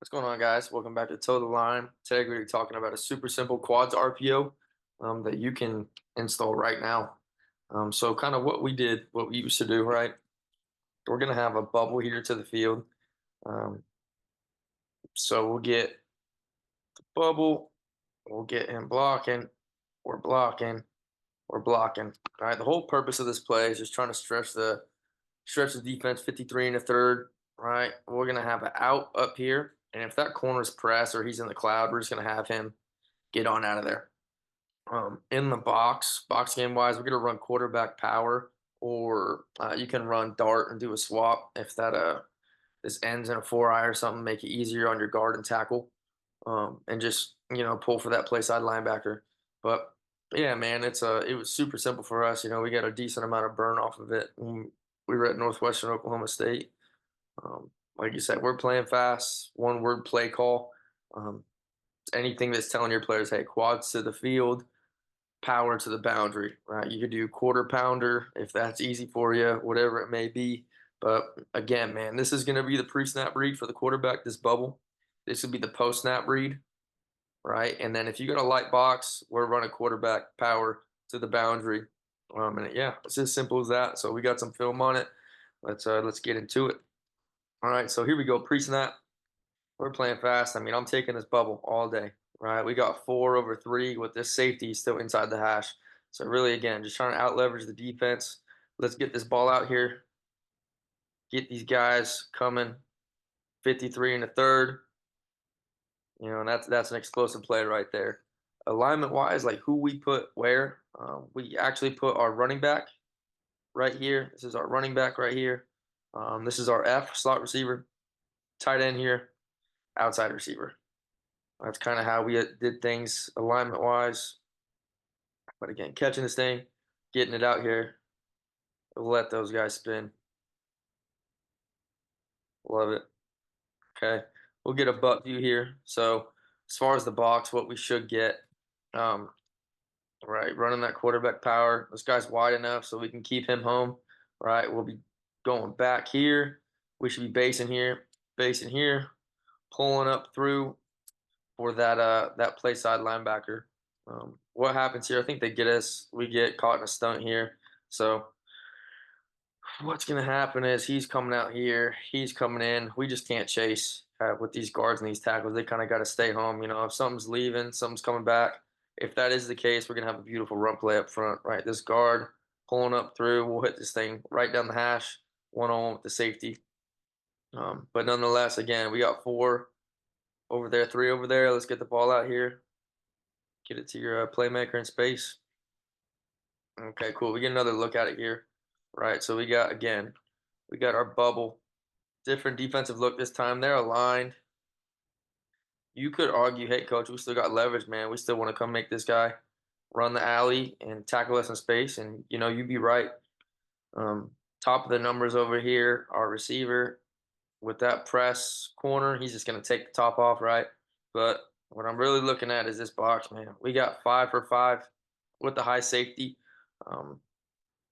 What's going on, guys? Welcome back to Toe the Line. Today, we're talking about a super simple quads RPO that you can install right now. So, kind of what we did, what we used to do, right? We're going to have a bubble here to the field. Um, so, we'll get the bubble, we'll get him blocking, we're blocking, we're blocking. All right, the whole purpose of this play is just trying to stretch the defense 53 and a third, right? We're going to have an out up here. And if that corner's press or he's in the cloud, we're just going to have him get on out of there. In the box game wise, we're going to run quarterback power, or you can run dart and do a swap if this ends in a 4-eye or something, make it easier on your guard and tackle, and just pull for that play side linebacker. But yeah, man, it was super simple for us. We got a decent amount of burn off of it when we were at Northwestern Oklahoma State. Like you said, we're playing fast, one word play call. Um, Anything that's telling your players, hey, quads to the field, power to the boundary, right? You could do quarter pounder if that's easy for you, whatever it may be. But again, man, this is going to be the pre-snap read for the quarterback, this bubble. This would be the post-snap read, right? And then if you got a light box, we're running quarterback power to the boundary. And yeah, it's as simple as that. So we got some film on it. Let's get into it. All right, so here we go, pre-snap. We're playing fast. I mean, I'm taking this bubble all day, right? We got 4/3 with this safety still inside the hash. So really, again, just trying to out leverage the defense. Let's get this ball out here. Get these guys coming 53 and a third. And that's an explosive play right there. Alignment wise, like who we put where, we actually put our running back right here. This is our running back right here. This is our F slot receiver, tight end here, outside receiver. That's kind of how we did things alignment wise. But again, catching this thing, getting it out here, we'll let those guys spin. Love it. Okay. We'll get a butt view here. So as far as the box, what we should get, um, right, running that quarterback power. This guy's wide enough so we can keep him home. Right. We'll be going back here. We should be basing here, pulling up through for that play side linebacker. What happens here? I think they get us. We get caught in a stunt here. So what's going to happen is he's coming out here. He's coming in. We just can't chase with these guards and these tackles. They kind of got to stay home. If something's leaving, something's coming back. If that is the case, we're going to have a beautiful run play up front, right? This guard pulling up through. We'll hit this thing right down the hash, one on with the safety. But nonetheless, again, we got 4 over there, 3 over there. Let's get the ball out here. Get it to your playmaker in space. Okay, cool. We get another look at it here. Right, so we got our bubble. Different defensive look this time. They're aligned. You could argue, hey, coach, we still got leverage, man. We still want to come make this guy run the alley and tackle us in space. And, you'd be right. Top of the numbers over here, our receiver with that press corner, he's just going to take the top off, right? But what I'm really looking at is this box, man. We got 5 for 5 with the high safety. Um,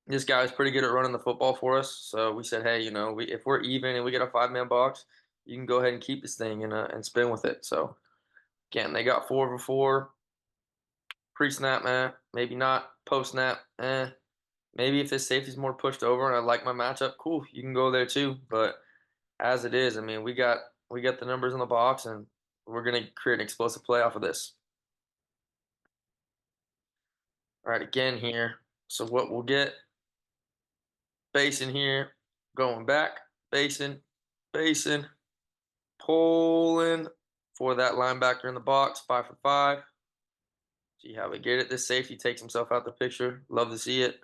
this guy was pretty good at running the football for us. So we said, hey, if we're even and we get a 5-man box, you can go ahead and keep this thing and spin with it. So again, they got 4 for 4 pre-snap, man. Maybe not post-snap. Maybe if this safety's more pushed over and I like my matchup, cool, you can go there too. But as it is, I mean, we got the numbers in the box and we're gonna create an explosive play off of this. All right, again here. So what we'll get, basing here, going back, basing, pulling for that linebacker in the box, 5 for 5. See how we get it. This safety takes himself out the picture. Love to see it.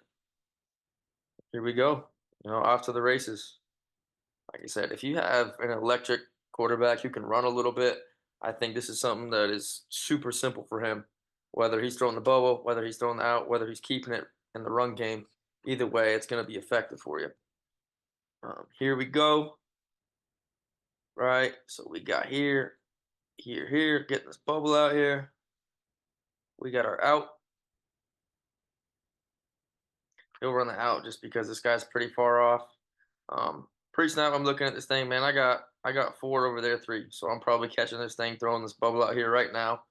Here we go. Off to the races. Like I said, if you have an electric quarterback who can run a little bit, I think this is something that is super simple for him. Whether he's throwing the bubble, whether he's throwing the out, whether he's keeping it in the run game, either way, it's going to be effective for you. Here we go. Right, so we got here, here, getting this bubble out here. We got our out. He'll run the out just because this guy's pretty far off. Pre-snap, I'm looking at this thing, man. I got 4 over there, 3. So I'm probably catching this thing, throwing this bubble out here right now.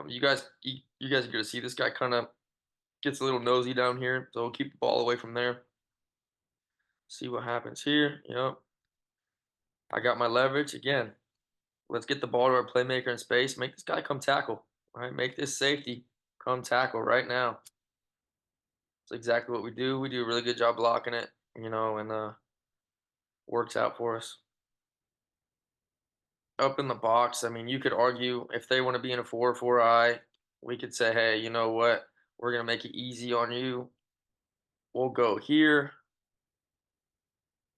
You guys are gonna see this guy kind of gets a little nosy down here, so we'll keep the ball away from there. See what happens here. Yep. I got my leverage again. Let's get the ball to our playmaker in space. Make this guy come tackle. All right, make this safety come tackle right now. That's exactly what we do. We do a really good job blocking it, and works out for us. Up in the box, I mean, you could argue if they want to be in a 4-4 eye, we could say, hey, you know what? We're gonna make it easy on you. We'll go here.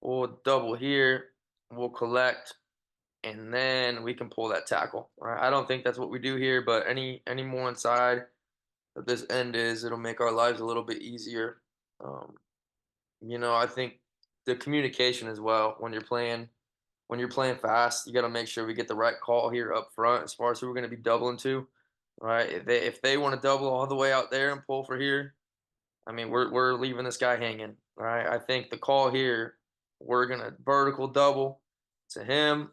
We'll double here. We'll collect, and then we can pull that tackle. All right. I don't think that's what we do here, but any more inside that this end is, it'll make our lives a little bit easier. Um, I think the communication as well when you're playing fast, you got to make sure we get the right call here up front as far as who we're going to be doubling to. Right? If they want to double all the way out there and pull for here, I mean we're leaving this guy hanging. All right. I think the call here, we're gonna vertical double to him,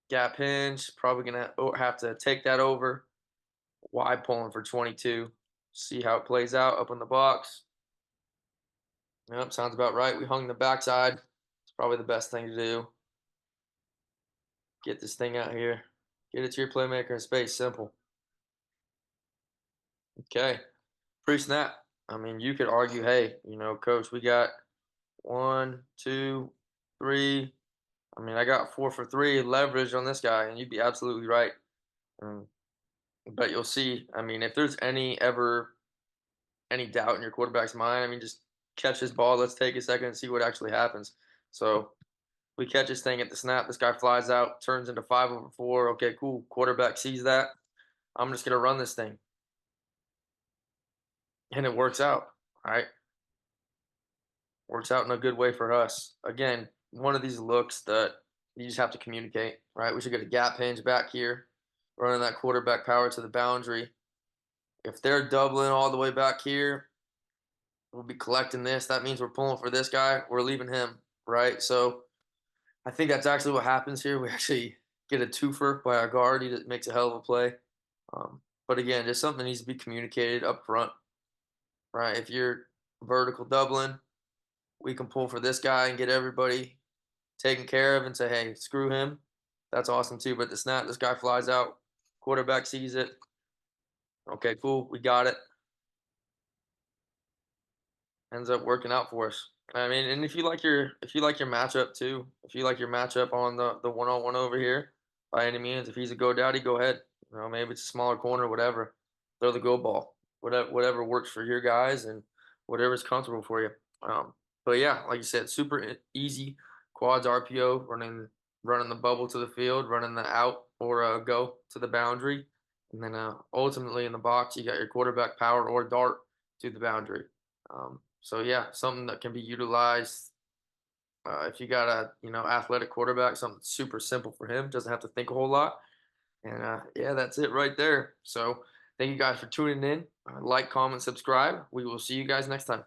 gap hinge, probably gonna have to take that over. Wide pulling for 22. See how it plays out up in the box. Yep, sounds about right. We hung the backside. It's probably the best thing to do. Get this thing out here. Get it to your playmaker in space. Simple. Okay. Pre-snap. I mean, you could argue, hey, coach, we got 1, 2, 3. I mean, I got 4 for 3 leverage on this guy, and you'd be absolutely right. Um, but you'll see. I mean, if there's any doubt in your quarterback's mind, I mean, just catch his ball. Let's take a second and see what actually happens. So we catch this thing at the snap. This guy flies out, turns into 5 over 4. Okay, cool. Quarterback sees that. I'm just gonna run this thing, and it works out. All right, works out in a good way for us. Again, one of these looks that you just have to communicate. Right, we should get a gap hinge back here, running that quarterback power to the boundary. If they're doubling all the way back here, we'll be collecting this. That means we're pulling for this guy. We're leaving him, right? So I think that's actually what happens here. We actually get a twofer by our guard. He makes a hell of a play. But again, just something that needs to be communicated up front, right? If you're vertical doubling, we can pull for this guy and get everybody taken care of and say, hey, screw him. That's awesome too. But the snap, this guy flies out. Quarterback sees it. Okay, cool. We got it. Ends up working out for us. I mean, and if you like your matchup too, if you like your matchup on the one-on-one over here, by any means, if he's a go daddy, go ahead. Maybe it's a smaller corner, whatever. Throw the go ball, whatever works for your guys and whatever's comfortable for you. But yeah, like you said, super easy quads RPO, running the bubble to the field, running the out or go to the boundary, and then ultimately in the box you got your quarterback power or dart to the boundary. So yeah, something that can be utilized if you got a athletic quarterback, something super simple for him, doesn't have to think a whole lot. And yeah, that's it right there. So thank you guys for tuning in. Like, comment, subscribe. We will see you guys next time.